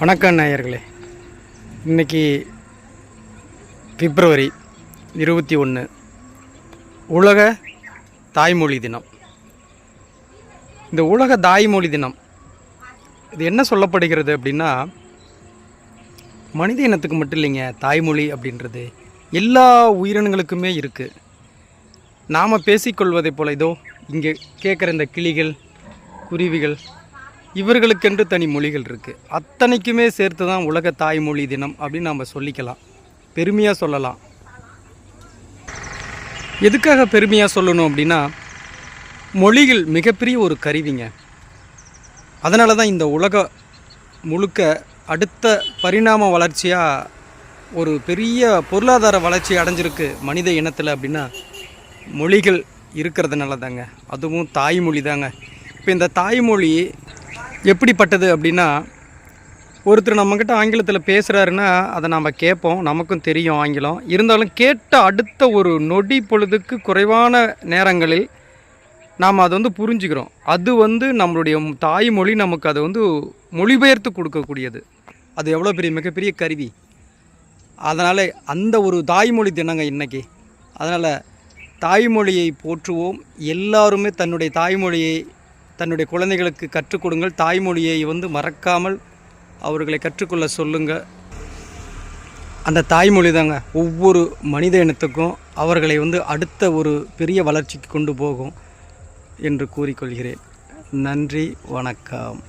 வணக்கம் நேயர்களே. இன்றைக்கி பிப்ரவரி 21 உலக தாய்மொழி தினம். இந்த உலக தாய்மொழி தினம் இது என்ன சொல்லப்படுகிறது அப்படின்னா, மனித இனத்துக்கு மட்டும் இல்லைங்க. தாய்மொழி அப்படின்றது எல்லா உயிரினங்களுக்குமே இருக்குது. நாம் பேசிக்கொள்வதை போல இதோ இங்கே கேட்குற இந்த கிளிகள், குருவிகள், இவர்களுக்கென்று தனி மொழிகள் இருக்குது. அத்தனைக்குமே சேர்த்து தான் உலக தாய்மொழி தினம் அப்படின்னு நம்ம சொல்லிக்கலாம், பெருமையாக சொல்லலாம். எதுக்காக பெருமையாக சொல்லணும் அப்படின்னா, மொழிகள் மிகப்பெரிய ஒரு கருவிங்க. அதனால தான் இந்த உலக முழுக்க அடுத்த பரிணாம வளர்ச்சியாக ஒரு பெரிய பொருளாதார வளர்ச்சி அடைஞ்சிருக்கு மனித இனத்தில் அப்படின்னா மொழிகள் இருக்கிறதுனால தாங்க. அதுவும் தாய்மொழி தாங்க. இப்போ இந்த தாய்மொழி எப்படிப்பட்டது அப்படின்னா, ஒருத்தர் நம்மக்கிட்ட ஆங்கிலத்தில் பேசுகிறாருன்னா அதை நாம் கேட்போம், நமக்கும் தெரியும் ஆங்கிலம். இருந்தாலும் கேட்ட அடுத்த ஒரு நொடி பொழுதுக்கு குறைவான நேரங்களில் நாம் அதை புரிஞ்சுக்கிறோம். அது நம்மளுடைய தாய்மொழி நமக்கு அதை மொழிபெயர்த்து கொடுக்கக்கூடியது. அது எவ்வளோ பெரிய மிகப்பெரிய கருவி. அதனால் அந்த ஒரு தாய்மொழி தினங்க இன்றைக்கி. அதனால் தாய்மொழியை போற்றுவோம். எல்லாருமே தன்னுடைய தாய்மொழியை தன்னுடைய குழந்தைகளுக்கு கற்றுக் கொடுங்கள். தாய்மொழியை மறக்காமல் அவர்களை கற்றுக்கொள்ள சொல்லுங்கள். அந்த தாய்மொழி தாங்க ஒவ்வொரு மனித இனத்துக்கும் அவர்களை அடுத்த ஒரு பெரிய வளர்ச்சிக்கு கொண்டு போகும் என்று கூறிக்கொள்கிறேன். நன்றி, வணக்கம்.